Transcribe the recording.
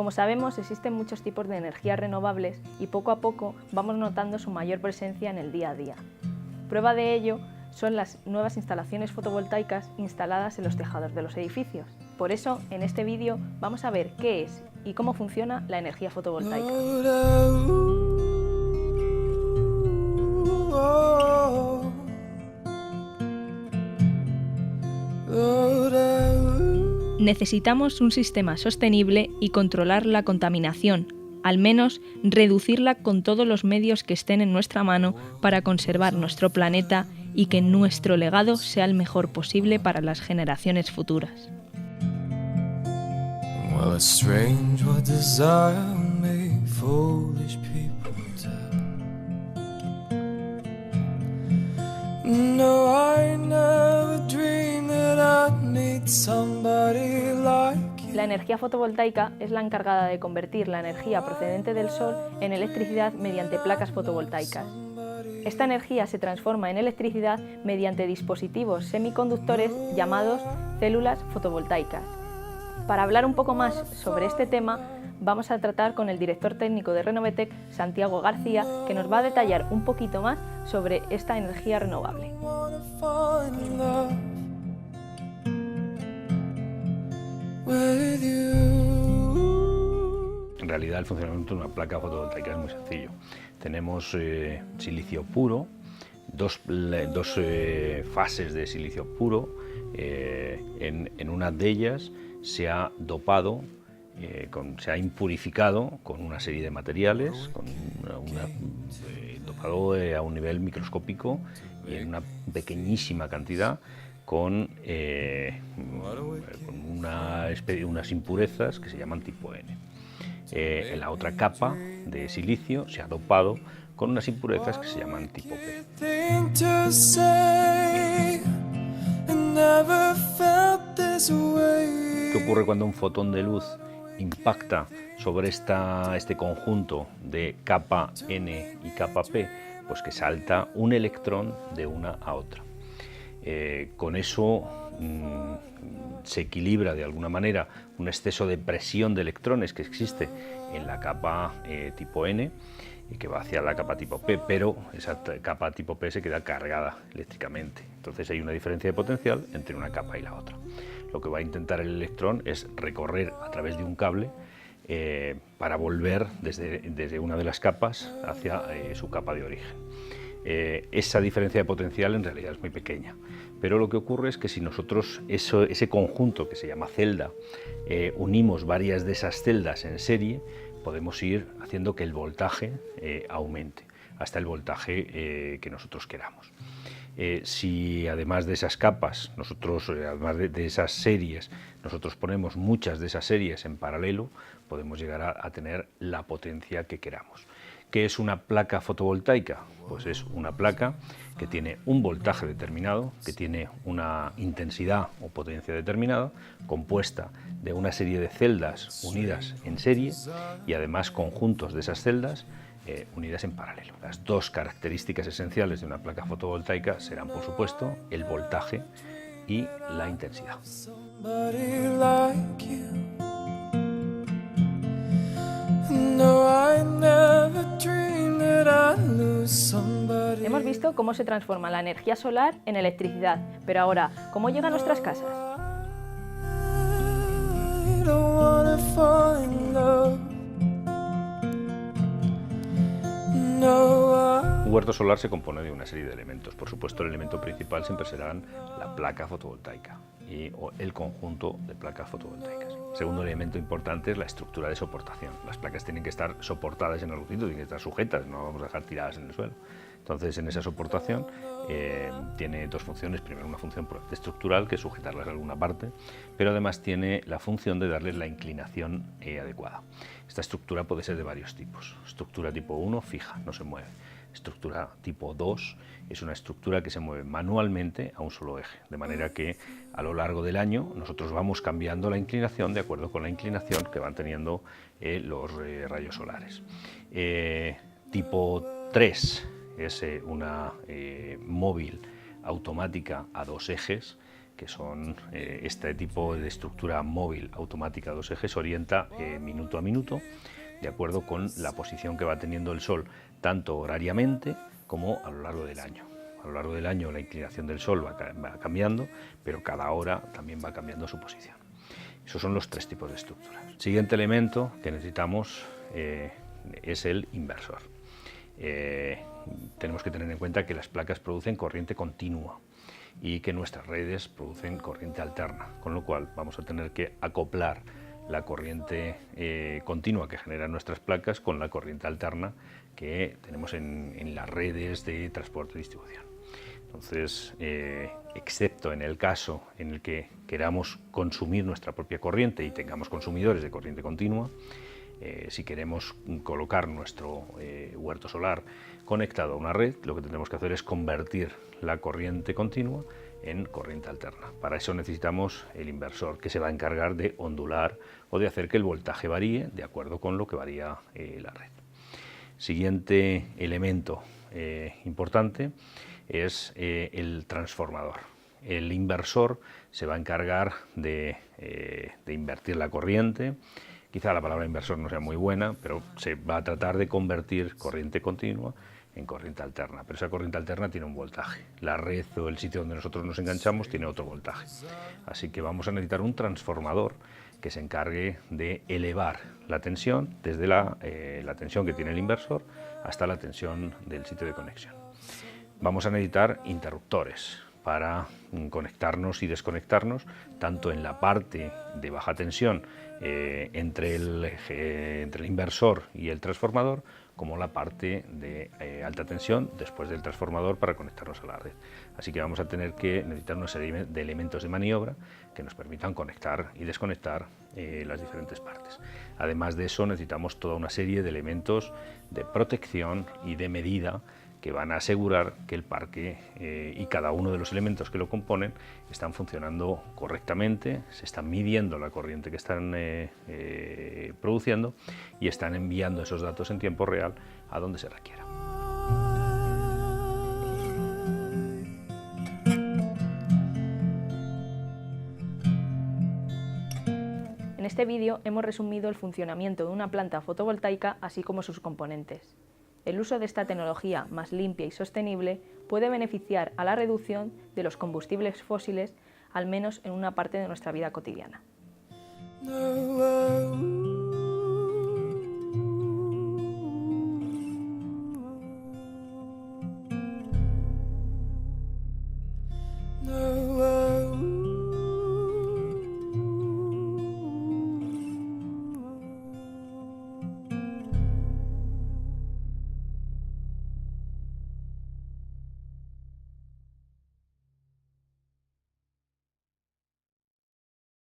Como sabemos, existen muchos tipos de energías renovables y poco a poco vamos notando su mayor presencia en el día a día. Prueba de ello son las nuevas instalaciones fotovoltaicas instaladas en los tejados de los edificios. Por eso, en este vídeo vamos a ver qué es y cómo funciona la energía fotovoltaica. Necesitamos un sistema sostenible y controlar la contaminación, al menos reducirla con todos los medios que estén en nuestra mano para conservar nuestro planeta y que nuestro legado sea el mejor posible para las generaciones futuras. La energía fotovoltaica es la encargada de convertir la energía procedente del sol en electricidad mediante placas fotovoltaicas. Esta energía se transforma en electricidad mediante dispositivos semiconductores llamados células fotovoltaicas. Para hablar un poco más sobre este tema, vamos a tratar con el director técnico de Renovetec, Santiago García, que nos va a detallar un poquito más sobre esta energía renovable. En realidad el funcionamiento de una placa fotovoltaica es muy sencillo. Tenemos silicio puro, dos fases de silicio puro. En una de ellas se ha dopado, se ha impurificado con una serie de materiales, dopado a un nivel microscópico y en una pequeñísima cantidad, con unas impurezas que se llaman tipo N. En la otra capa de silicio se ha dopado con unas impurezas que se llaman tipo P. ¿Qué ocurre cuando un fotón de luz impacta sobre este conjunto de capa N y capa P? Pues que salta un electrón de una a otra. Con eso se equilibra de alguna manera un exceso de presión de electrones que existe en la capa tipo N y que va hacia la capa tipo P, pero esa capa tipo P se queda cargada eléctricamente. Entonces hay una diferencia de potencial entre una capa y la otra. Lo que va a intentar el electrón es recorrer a través de un cable para volver desde una de las capas hacia su capa de origen. Esa diferencia de potencial en realidad es muy pequeña, pero lo que ocurre es que si nosotros ese conjunto que se llama celda unimos varias de esas celdas en serie, podemos ir haciendo que el voltaje aumente hasta el voltaje que nosotros queramos. Si además de esas capas, además de esas series, nosotros ponemos muchas de esas series en paralelo, podemos llegar a tener la potencia que queramos. ¿Qué es una placa fotovoltaica? Pues es una placa que tiene un voltaje determinado, que tiene una intensidad o potencia determinada, compuesta de una serie de celdas unidas en serie y además conjuntos de esas celdas unidas en paralelo. Las dos características esenciales de una placa fotovoltaica serán, por supuesto, el voltaje y la intensidad. Hemos visto cómo se transforma la energía solar en electricidad, pero ahora, ¿cómo llega a nuestras casas? Un huerto solar se compone de una serie de elementos. Por supuesto, el elemento principal siempre será la placa fotovoltaica o el conjunto de placas fotovoltaicas. El segundo elemento importante es la estructura de soportación. Las placas tienen que estar soportadas en algún sitio, tienen que estar sujetas, no vamos a dejar tiradas en el suelo. Entonces, en esa soportación tiene dos funciones. Primero, una función estructural, que es sujetarlas a alguna parte, pero además tiene la función de darles la inclinación adecuada. Esta estructura puede ser de varios tipos. Estructura tipo 1, fija, no se mueve. Estructura tipo 2 es una estructura que se mueve manualmente a un solo eje, de manera que a lo largo del año nosotros vamos cambiando la inclinación de acuerdo con la inclinación que van teniendo los rayos solares. Tipo 3 es una móvil automática a dos ejes que son este tipo de estructura móvil automática de 2 ejes, orienta minuto a minuto, de acuerdo con la posición que va teniendo el Sol, tanto horariamente como a lo largo del año. A lo largo del año la inclinación del Sol va cambiando, pero cada hora también va cambiando su posición. Esos son los 3 tipos de estructuras. El siguiente elemento que necesitamos es el inversor. Tenemos que tener en cuenta que las placas producen corriente continua y que nuestras redes producen corriente alterna, con lo cual vamos a tener que acoplar la corriente continua que generan nuestras placas con la corriente alterna que tenemos en las redes de transporte y distribución. Entonces, excepto en el caso en el que queramos consumir nuestra propia corriente y tengamos consumidores de corriente continua, si queremos colocar nuestro huerto solar conectado a una red, lo que tendremos que hacer es convertir la corriente continua en corriente alterna. Para eso necesitamos el inversor, que se va a encargar de ondular o de hacer que el voltaje varíe de acuerdo con lo que varía la red. Siguiente elemento importante es el transformador. El inversor se va a encargar de invertir la corriente. Quizá la palabra inversor no sea muy buena, pero se va a tratar de convertir corriente continua en corriente alterna, pero esa corriente alterna tiene un voltaje. La red o el sitio donde nosotros nos enganchamos tiene otro voltaje. Así que vamos a necesitar un transformador que se encargue de elevar la tensión desde la tensión que tiene el inversor hasta la tensión del sitio de conexión. Vamos a necesitar interruptores para conectarnos y desconectarnos, tanto en la parte de baja tensión entre el inversor y el transformador, como la parte de alta tensión después del transformador para conectarnos a la red. Así que vamos a tener que necesitar una serie de elementos de maniobra que nos permitan conectar y desconectar las diferentes partes. Además de eso, necesitamos toda una serie de elementos de protección y de medida que van a asegurar que el parque y cada uno de los elementos que lo componen están funcionando correctamente, se están midiendo la corriente que están produciendo y están enviando esos datos en tiempo real a donde se requiera. En este vídeo hemos resumido el funcionamiento de una planta fotovoltaica, así como sus componentes. El uso de esta tecnología más limpia y sostenible puede beneficiar a la reducción de los combustibles fósiles, al menos en una parte de nuestra vida cotidiana.